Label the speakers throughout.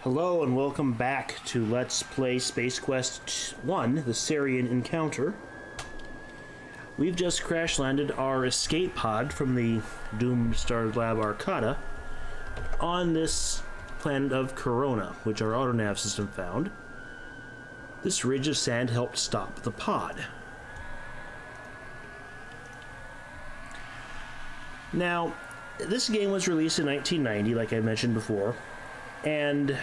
Speaker 1: Hello and welcome back to Let's Play Space Quest 1, the Sarian Encounter. We've just crash-landed our escape pod from the doomed starlab Arcada on this planet of Kerona, which our autonav system found. This ridge of sand helped stop the pod. Now, this game was released in 1990, like I mentioned before, and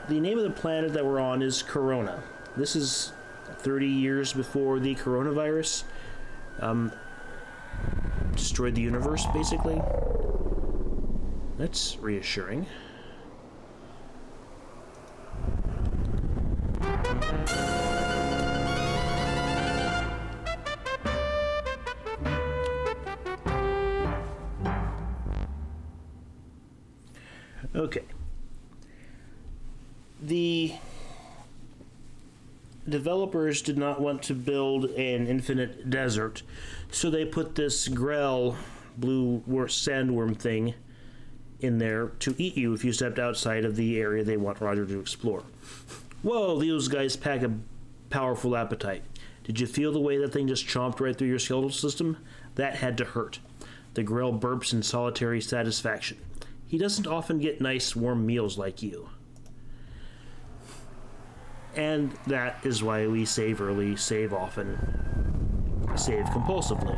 Speaker 1: the name of the planet that we're on is Kerona. This is 30 years before the coronavirus destroyed the universe, basically. That's reassuring. Okay. The developers did not want to build an infinite desert, so they put this grell blue sandworm thing in there to eat you if you stepped outside of the area they want Roger to explore. Whoa, those guys pack a powerful appetite. Did you feel the way that thing just chomped right through your skeletal system? That had to hurt. The grell burps in solitary satisfaction. He doesn't often get nice warm meals like you. And that is why we save early, save often, save compulsively.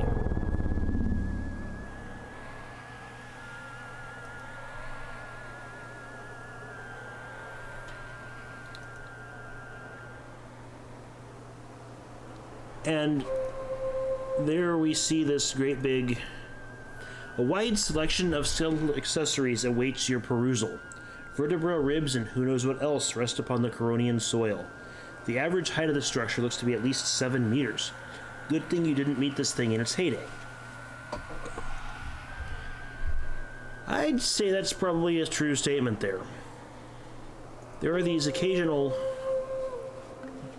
Speaker 1: And there we see this great big... A wide selection of skeletal accessories awaits your perusal. Vertebra, ribs, and who knows what else rest upon the Keronian soil. The average height of the structure looks to be at least 7 meters. Good thing you didn't meet this thing in its heyday. I'd say that's probably a true statement there. There are these occasional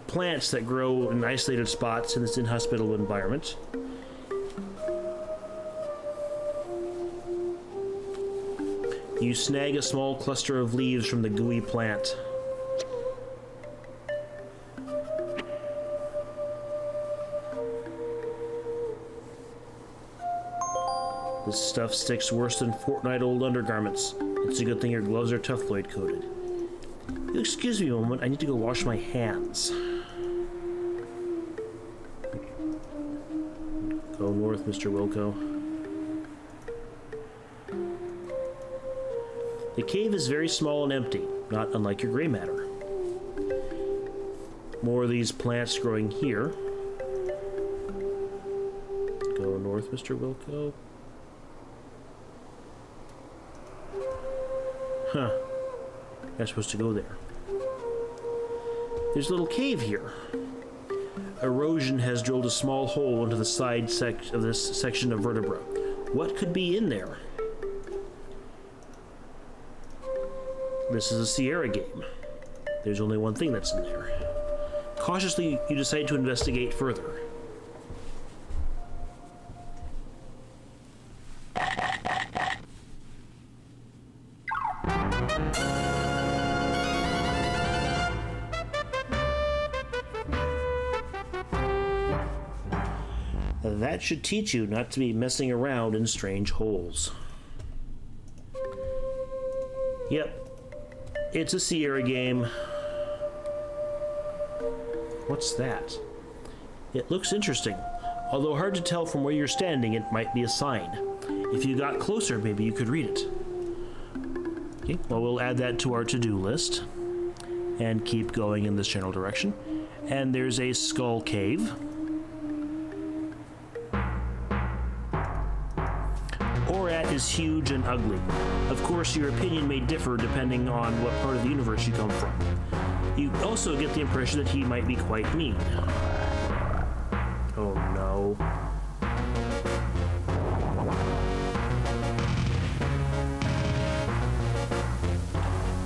Speaker 1: plants that grow in isolated spots in this inhospitable environment. You snag a small cluster of leaves from the gooey plant. This stuff sticks worse than fortnight-old undergarments. It's a good thing your gloves are Tefloid coated. Excuse me a moment, I need to go wash my hands. Go north, Mr. Wilco. The cave is very small and empty, not unlike your gray matter. More of these plants growing here. Go north, Mr. Wilco. Huh. I'm supposed to go there. There's a little cave here. Erosion has drilled a small hole into the side of this section of vertebra. What could be in there? This is a Sierra game. There's only one thing that's in there. Cautiously, you decide to investigate further. That should teach you not to be messing around in strange holes. Yep. It's a Sierra game. What's that? It looks interesting. Although hard to tell from where you're standing, it might be a sign. If you got closer, maybe you could read it. Okay, well, we'll add that to our to-do list and keep going in this general direction. And there's a skull cave. Is huge and ugly. Of course, your opinion may differ depending on what part of the universe you come from. You also get the impression that he might be quite mean. Oh no.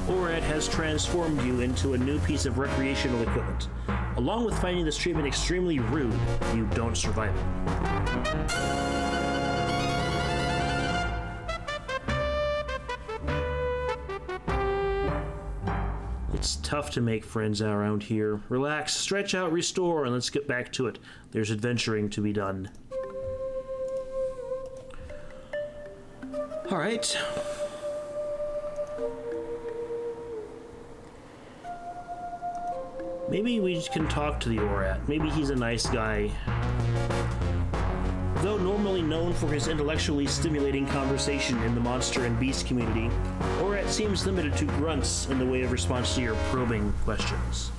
Speaker 1: Orad has transformed you into a new piece of recreational equipment. Along with finding this treatment extremely rude, you don't survive it. It's tough to make friends around here. Relax, stretch out, restore, and let's get back to it. There's adventuring to be done. All right. Maybe we can talk to the Orat. Maybe he's a nice guy. Though normally known for his intellectually stimulating conversation in the monster and beast community, Orat seems limited to grunts in the way of response to your probing questions.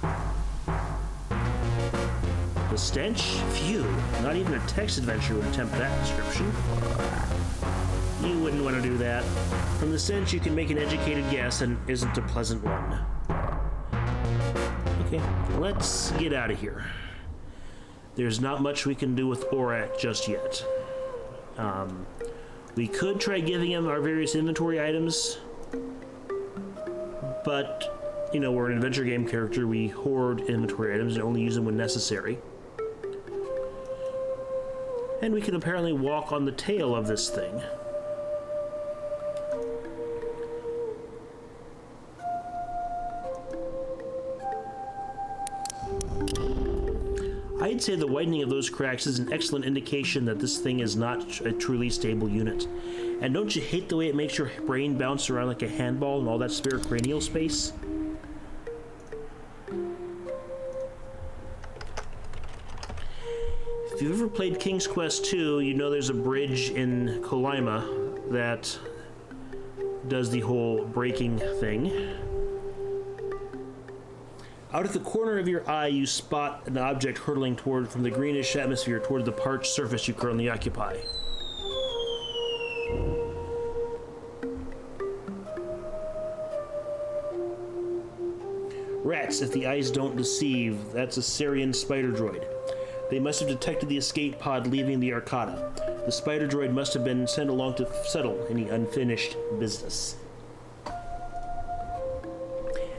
Speaker 1: The stench? Phew, not even a text adventure would attempt that description. You wouldn't want to do that. From the stench, you can make an educated guess and isn't a pleasant one. Okay, let's get out of here. There's not much we can do with Orat just yet. We could try giving him our various inventory items, but, you know, we're an adventure game character. We hoard inventory items and only use them when necessary. And we can apparently walk on the tail of this thing. I'd say the widening of those cracks is an excellent indication that this thing is not a truly stable unit. And don't you hate the way it makes your brain bounce around like a handball in all that spare cranial space? If you've ever played King's Quest II, you know there's a bridge in Kolyma that does the whole braking thing. Out at the corner of your eye, you spot an object hurtling toward from the greenish atmosphere toward the parched surface you currently occupy. Rats, if the eyes don't deceive, that's a Sarian spider droid. They must have detected the escape pod leaving the Arcada. The spider droid must have been sent along to settle any unfinished business.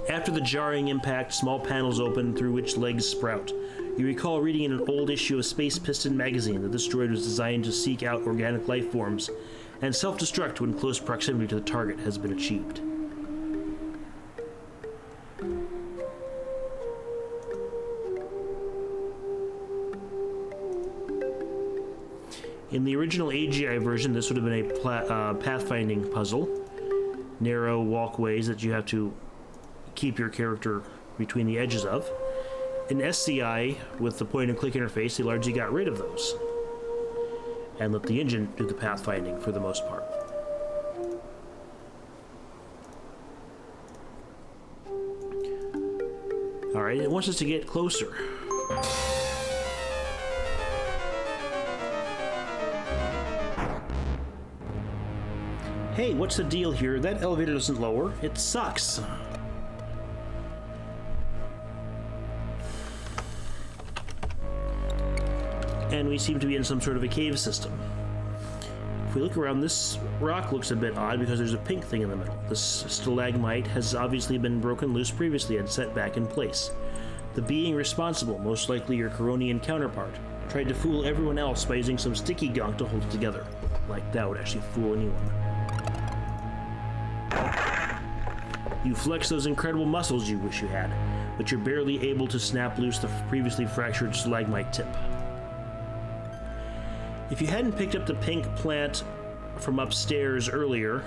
Speaker 1: After the jarring impact, small panels open through which legs sprout. You recall reading in an old issue of Space Piston magazine that this droid was designed to seek out organic life forms and self-destruct when close proximity to the target has been achieved. In the original AGI version, this would have been a pathfinding puzzle. Narrow walkways that you have to keep your character between the edges of. In SCI, with the point-and-click interface, they largely got rid of those and let the engine do the pathfinding for the most part. Alright, it wants us to get closer. Hey, what's the deal here? That elevator doesn't lower. It sucks. And we seem to be in some sort of a cave system. If we look around, this rock looks a bit odd because there's a pink thing in the middle. This stalagmite has obviously been broken loose previously and set back in place. The being responsible, most likely your Keronian counterpart, tried to fool everyone else by using some sticky gunk to hold it together. Like that would actually fool anyone. You flex those incredible muscles you wish you had, but you're barely able to snap loose the previously fractured stalagmite tip. If you hadn't picked up the pink plant from upstairs earlier,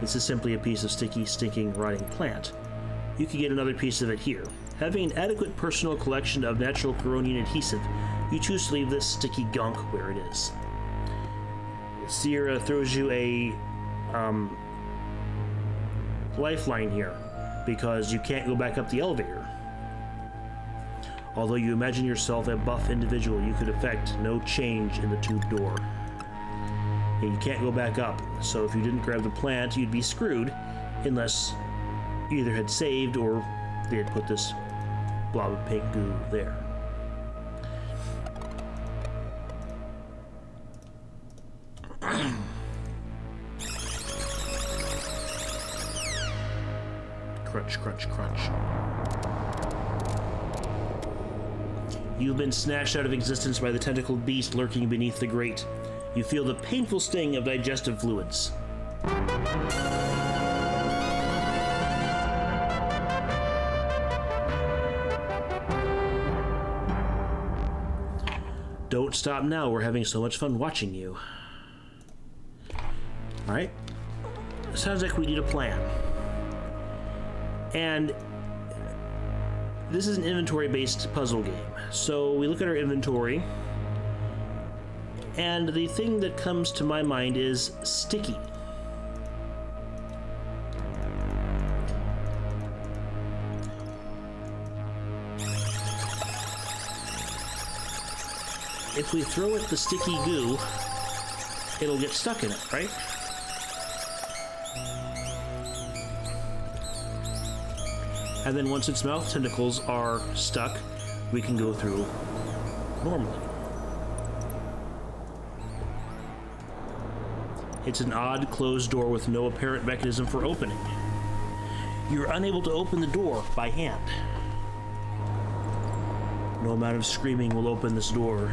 Speaker 1: this is simply a piece of sticky, stinking, rotting plant. You could get another piece of it here. Having an adequate personal collection of natural Keronian adhesive, you choose to leave this sticky gunk where it is. Sierra throws you a lifeline here, because you can't go back up the elevator. Although you imagine yourself a buff individual, you could effect no change in the tube door. And you can't go back up, so if you didn't grab the plant, you'd be screwed, unless you either had saved or they had put this blob of pink goo there. Crunch, crunch, crunch. You've been snatched out of existence by the tentacled beast lurking beneath the grate. You feel the painful sting of digestive fluids. stop now. We're having so much fun watching you. Alright. Sounds like we need a plan. And this is an inventory-based puzzle game. So we look at our inventory, and the thing that comes to my mind is sticky. If we throw it the sticky goo, it'll get stuck in it, right? And then once its mouth tentacles are stuck, we can go through normally. It's an odd closed door with no apparent mechanism for opening. You're unable to open the door by hand. No amount of screaming will open this door.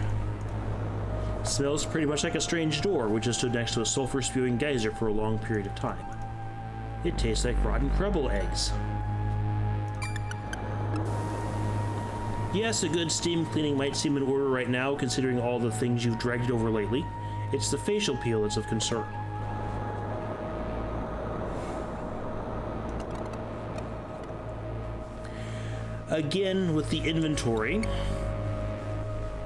Speaker 1: Smells pretty much like a strange door, which has stood next to a sulfur-spewing geyser for a long period of time. It tastes like rotten crumble eggs. Yes, a good steam cleaning might seem in order right now, considering all the things you've dragged it over lately. It's the facial peel that's of concern. Again, with the inventory,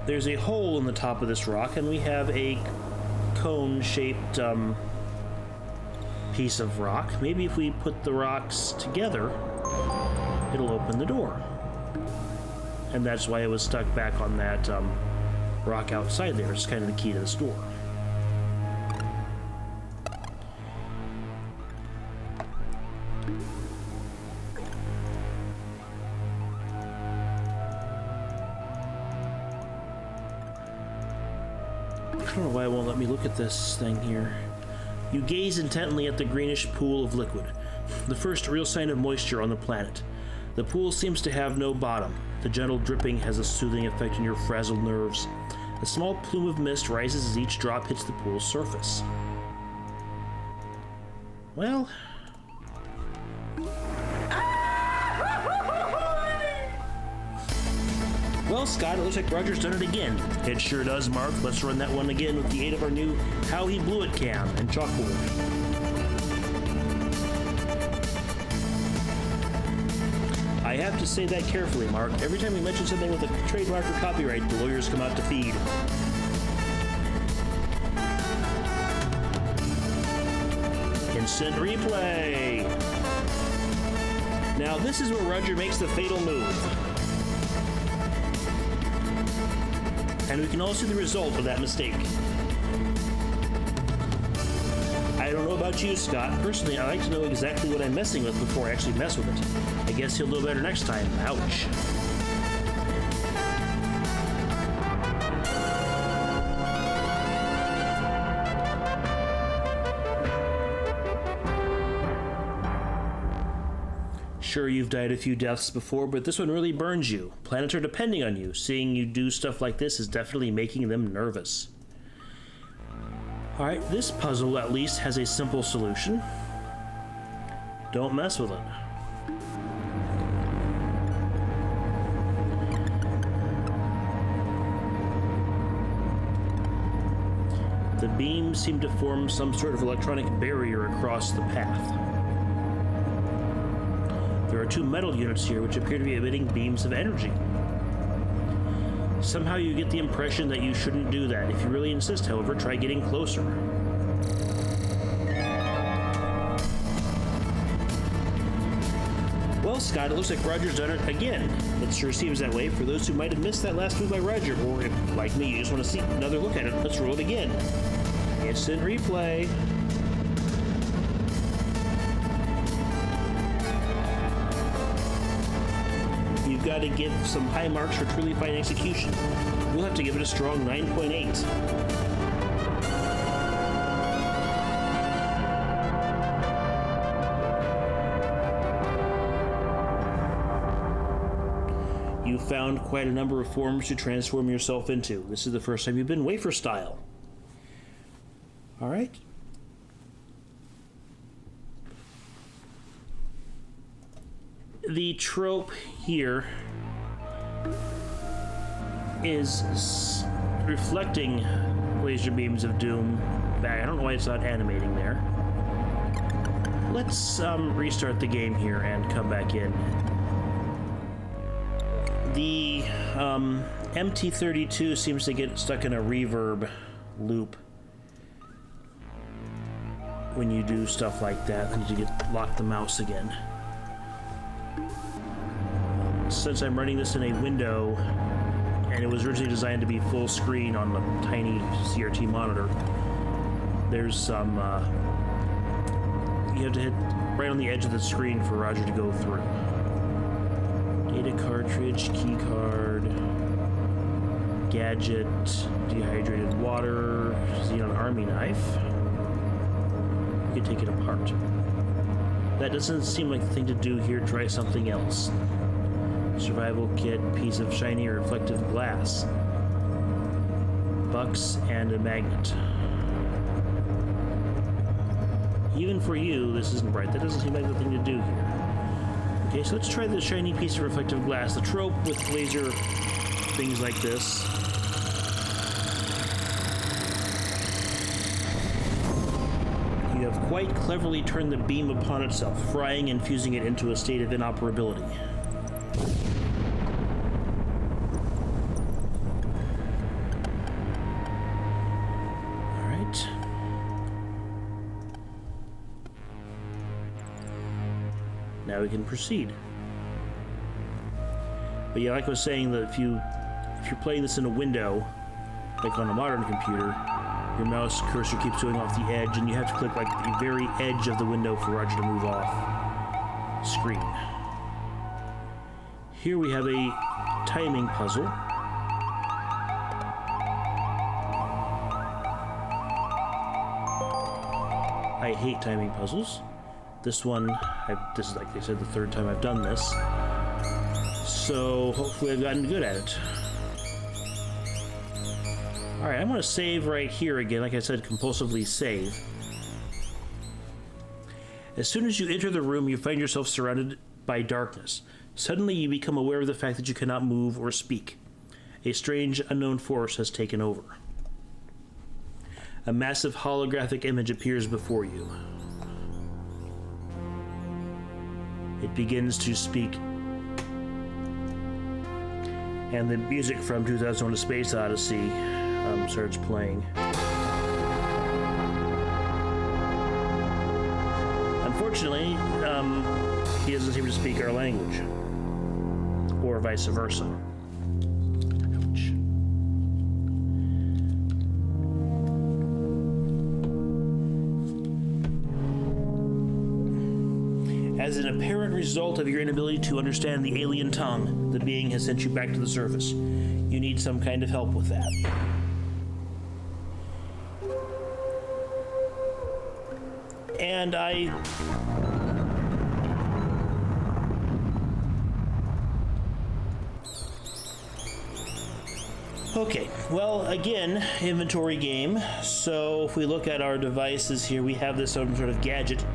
Speaker 1: there's a hole in the top of this rock, and we have a cone-shaped piece of rock. Maybe if we put the rocks together, it'll open the door. And that's why it was stuck back on that rock outside there. It's kind of the key to this door. I don't know why it won't let me look at this thing here. You gaze intently at the greenish pool of liquid, the first real sign of moisture on the planet. The pool seems to have no bottom. The gentle dripping has a soothing effect on your frazzled nerves. A small plume of mist rises as each drop hits the pool's surface. Well... Well, Scott, it looks like Roger's done it again. It sure does, Mark. Let's run that one again with the aid of our new How He Blew It cam and chalkboard. I have to say that carefully, Mark. Every time we mention something with a trademark or copyright, the lawyers come out to feed. Instant replay! Now this is where Roger makes the fatal move. And we can all see the result of that mistake. I don't know about you, Scott. Personally, I like to know exactly what I'm messing with before I actually mess with it. I guess he'll know better next time. Ouch. Sure, you've died a few deaths before, but this one really burns you. Planets are depending on you. Seeing you do stuff like this is definitely making them nervous. Alright, this puzzle at least has a simple solution. Don't mess with it. The beams seem to form some sort of electronic barrier across the path. There are two metal units here which appear to be emitting beams of energy. Somehow you get the impression that you shouldn't do that. If you really insist, however, try getting closer. Well, Scott, it looks like Roger's done it again. It sure seems that way. For those who might have missed that last move by Roger, or if, like me, you just want to see another look at it, let's roll it again. Instant replay. You've got to give some high marks for truly fine execution. We'll have to give it a strong 9.8. You found quite a number of forms to transform yourself into. This is the first time you've been wafer style. All right. The trope here is reflecting laser beams of doom back. I don't know why it's not animating there. Let's restart the game here and come back in. The MT-32 seems to get stuck in a reverb loop when you do stuff like that. I need to lock the mouse again. Since I'm running this in a window, and it was originally designed to be full screen on the tiny CRT monitor, there's some, you have to hit right on the edge of the screen for Roger to go through. Data cartridge, key card, gadget, dehydrated water, xenon army knife. You can take it apart. That doesn't seem like the thing to do here. Try something else. Survival kit, piece of shiny reflective glass, bucks, and a magnet. Even for you, this isn't bright. That doesn't seem like the thing to do here. Okay, so let's try the shiny piece of reflective glass. The trope with laser things like this you have quite cleverly turned the beam upon itself, frying and fusing it into a state of inoperability. Now we can proceed. But yeah, like I was saying, that if you're playing this in a window, like on a modern computer, your mouse cursor keeps going off the edge, and you have to click like the very edge of the window for Roger to move off screen. Here we have a timing puzzle. I hate timing puzzles. This one, this is, like they said, the third time I've done this. So hopefully I've gotten good at it. Alright, I'm going to save right here again. Like I said, compulsively save. As soon as you enter the room, you find yourself surrounded by darkness. Suddenly you become aware of the fact that you cannot move or speak. A strange, unknown force has taken over. A massive holographic image appears before you. It begins to speak, and the music from 2001: A Space Odyssey starts playing. Unfortunately, he doesn't seem to speak our language, or vice versa. Ouch. As an apparent result of your inability to understand the alien tongue, the being has sent you back to the surface. You need some kind of help with that. And okay, well, again, inventory game. So if we look at our devices here, we have this some sort of gadget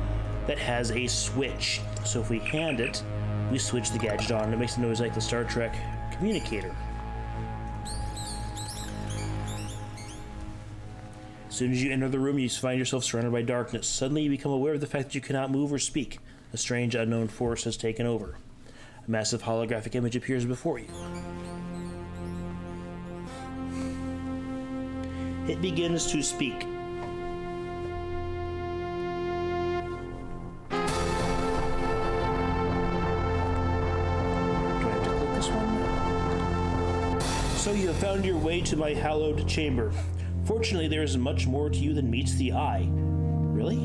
Speaker 1: that has a switch. So if we hand it, we switch the gadget on. It makes a noise like the Star Trek communicator. As soon as you enter the room, you find yourself surrounded by darkness. Suddenly you become aware of the fact that you cannot move or speak. A strange, unknown force has taken over. A massive holographic image appears before you. It begins to speak. So you have found your way to my hallowed chamber. Fortunately, there is much more to you than meets the eye. Really?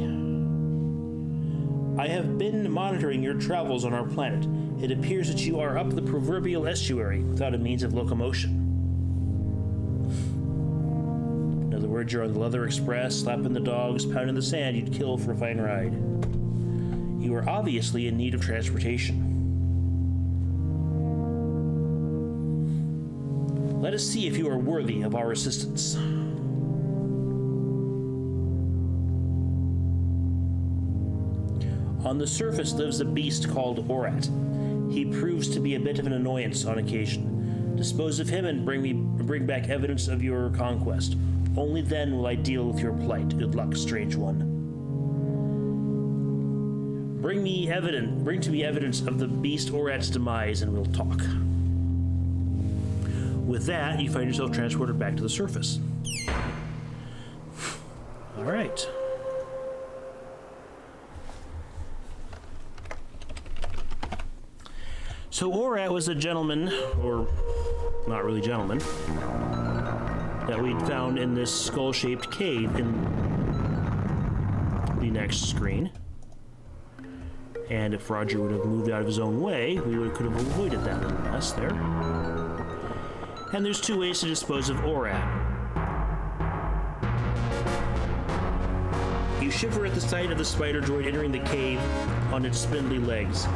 Speaker 1: I have been monitoring your travels on our planet. It appears that you are up the proverbial estuary without a means of locomotion. In other words, you're on the Leather Express, slapping the dogs, pounding the sand you'd kill for a fine ride. You are obviously in need of transportation. Let us see if you are worthy of our assistance. On the surface lives a beast called Orat. He proves to be a bit of an annoyance on occasion. Dispose of him and bring back evidence of your conquest. Only then will I deal with your plight. Good luck, strange one. Bring to me evidence of the beast Orat's demise, and we'll talk. With that, you find yourself transported back to the surface. All right. So Orat was a gentleman, or not really gentleman, that we'd found in this skull-shaped cave in the next screen. And if Roger would have moved out of his own way, we could have avoided that little mess there. And there's two ways to dispose of Orat. You shiver at the sight of the spider droid entering the cave on its spindly legs.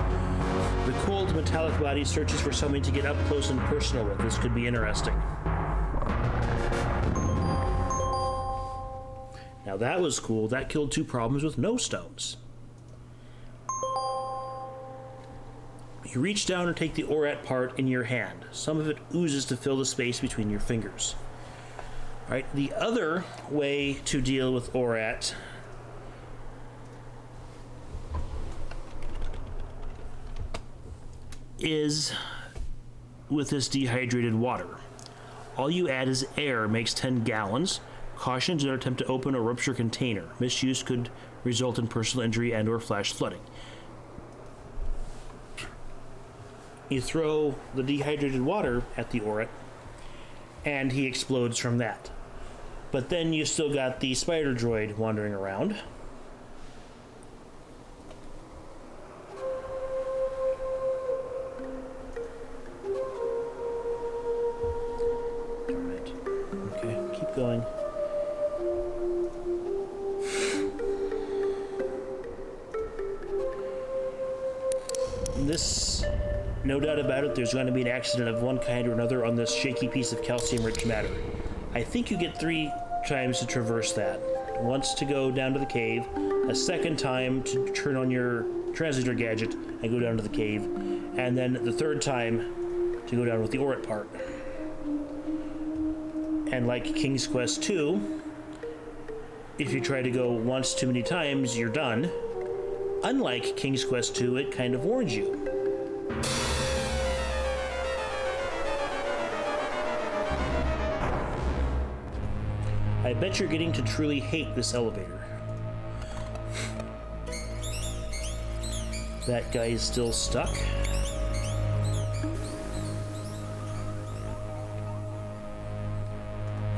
Speaker 1: The cold metallic body searches for something to get up close and personal with. This could be interesting. Now that was cool. That killed two problems with no stones. You reach down and take the Orat part in your hand. Some of it oozes to fill the space between your fingers. All right, the other way to deal with Orat is with this dehydrated water. All you add is air, makes 10 gallons. Caution, do not attempt to open or rupture container. Misuse could result in personal injury and or flash flooding. You throw the dehydrated water at the Orat, and he explodes from that. But then you still got the spider droid wandering around. Alright. Okay, keep going. This, no doubt about it, there's going to be an accident of one kind or another on this shaky piece of calcium-rich matter. I think you get 3 times to traverse that. Once to go down to the cave, a second time to turn on your translator gadget and go down to the cave, and then the third time to go down with the Orat part. And like King's Quest II, if you try to go once too many times, you're done. Unlike King's Quest II, it kind of warns you. I bet you're getting to truly hate this elevator. That guy is still stuck.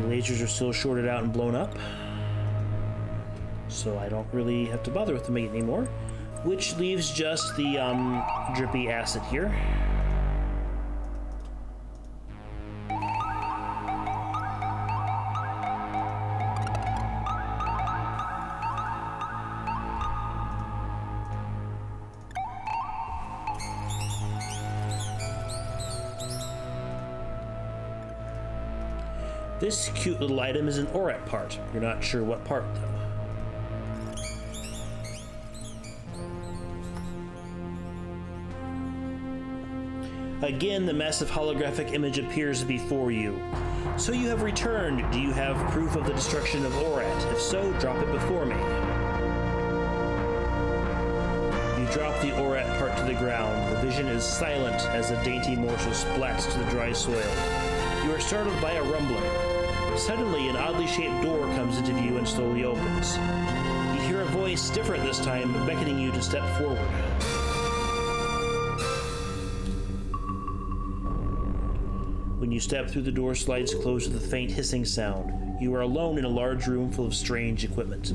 Speaker 1: The lasers are still shorted out and blown up. So I don't really have to bother with them anymore. Which leaves just the drippy acid here. This cute little item is an Orat part. You're not sure what part, though. Again, the massive holographic image appears before you. So you have returned. Do you have proof of the destruction of Orat? If so, drop it before me. You drop the Orat part to the ground. The vision is silent as a dainty morsel splats to the dry soil. You are startled by a rumbling. Suddenly, an oddly shaped door comes into view and slowly opens. You hear a voice, different this time, beckoning you to step forward. When you step through, the door slides closed with a faint hissing sound. You are alone in a large room full of strange equipment.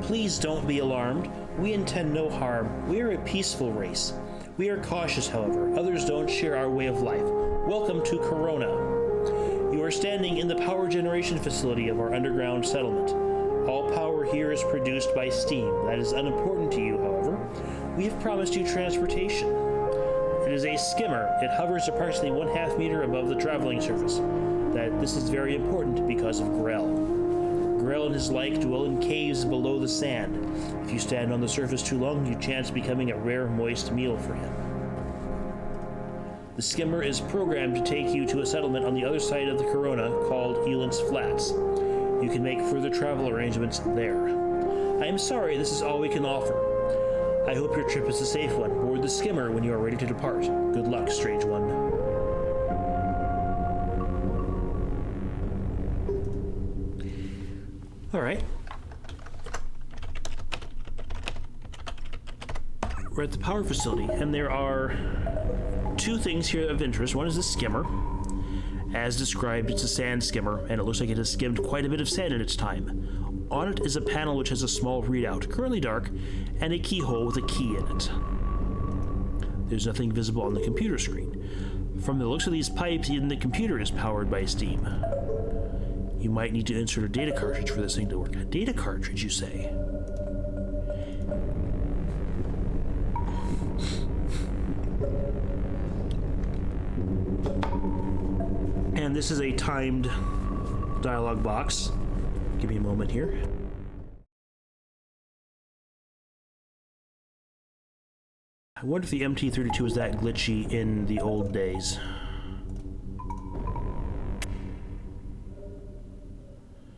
Speaker 1: Please don't be alarmed. We intend no harm. We are a peaceful race. We are cautious, however. Others don't share our way of life. Welcome to Kerona. You are standing in the power generation facility of our underground settlement. All power here is produced by steam. That is unimportant to you, however. We have promised you transportation. It is a skimmer. It hovers approximately 1/2 meter above the traveling surface. This is very important because of Grell. Grell and his like dwell in caves below the sand. If you stand on the surface too long, you chance becoming a rare, moist meal for him. The skimmer is programmed to take you to a settlement on the other side of the Kerona called Eulent's Flats. You can make further travel arrangements there. I am sorry this is all we can offer. I hope your trip is a safe one. Board the skimmer when you are ready to depart. Good luck, strange one. All right. We're at the power facility, and there are two things here of interest. One is the skimmer. As described, it's a sand skimmer, and it looks like it has skimmed quite a bit of sand in its time. On it is a panel which has a small readout, currently dark, and a keyhole with a key in it. There's nothing visible on the computer screen. From the looks of these pipes, even the computer is powered by steam. You might need to insert a data cartridge for this thing to work. A data cartridge, you say? And this is a timed dialog box. Give me a moment here. I wonder if the MT-32 was that glitchy in the old days.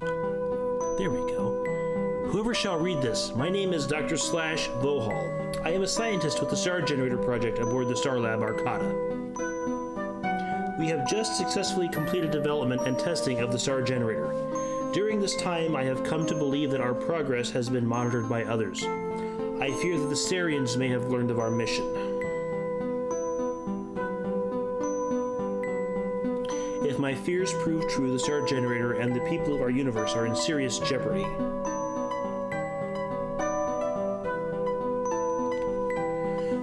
Speaker 1: There we go. Whoever shall read this, my name is Dr. Vohal. I am a scientist with the Star Generator project aboard the starlab Arcada. We have just successfully completed development and testing of the Star Generator. During this time, I have come to believe that our progress has been monitored by others. I fear that the Starians may have learned of our mission. If my fears prove true, the Star Generator and the people of our universe are in serious jeopardy.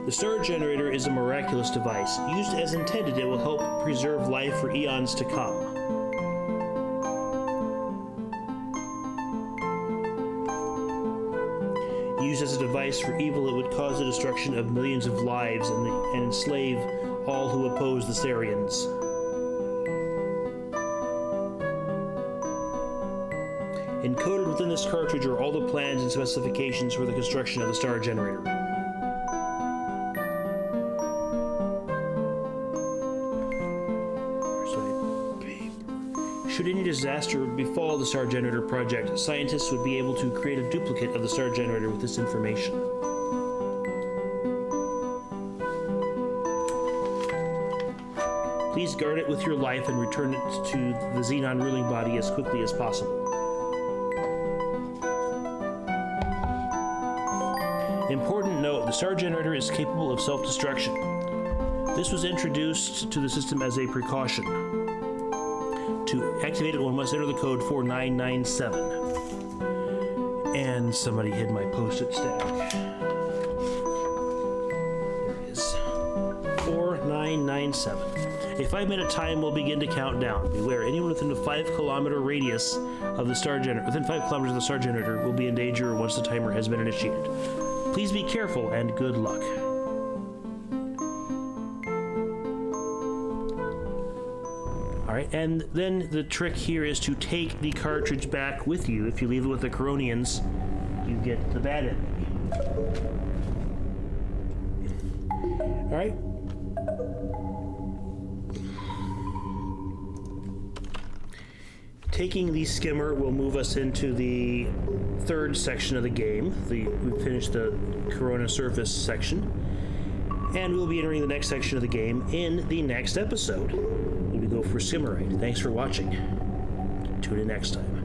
Speaker 1: The Star Generator is a miraculous device. Used as intended, it will help preserve life for eons to come. Used as a device for evil, it would cause the destruction of millions of lives and enslave all who oppose the Sarians. Encoded within this cartridge are all the plans and specifications for the construction of the Star Generator. Should any disaster befall the Star Generator project, scientists would be able to create a duplicate of the Star Generator with this information. Please guard it with your life and return it to the Xenon ruling body as quickly as possible. Important note, the Star Generator is capable of self-destruction. This was introduced to the system as a precaution. To activate it, one must enter the code 4997. And somebody hid my post-it stack. There it is. 4997. A 5-minute time will begin to count down. Beware, anyone within a 5-kilometer radius of the Star Generator, within 5 kilometers of the Star Generator, will be in danger once the timer has been initiated. Please be careful and good luck. Alright, and then the trick here is to take the cartridge back with you. If you leave it with the Keronians, you get the bad enemy. Alright. Taking the skimmer will move us into the third section of the game. We finished the Kerona surface section. And we'll be entering the next section of the game in the next episode. When we go for Skimmerite. Thanks for watching. Tune in next time.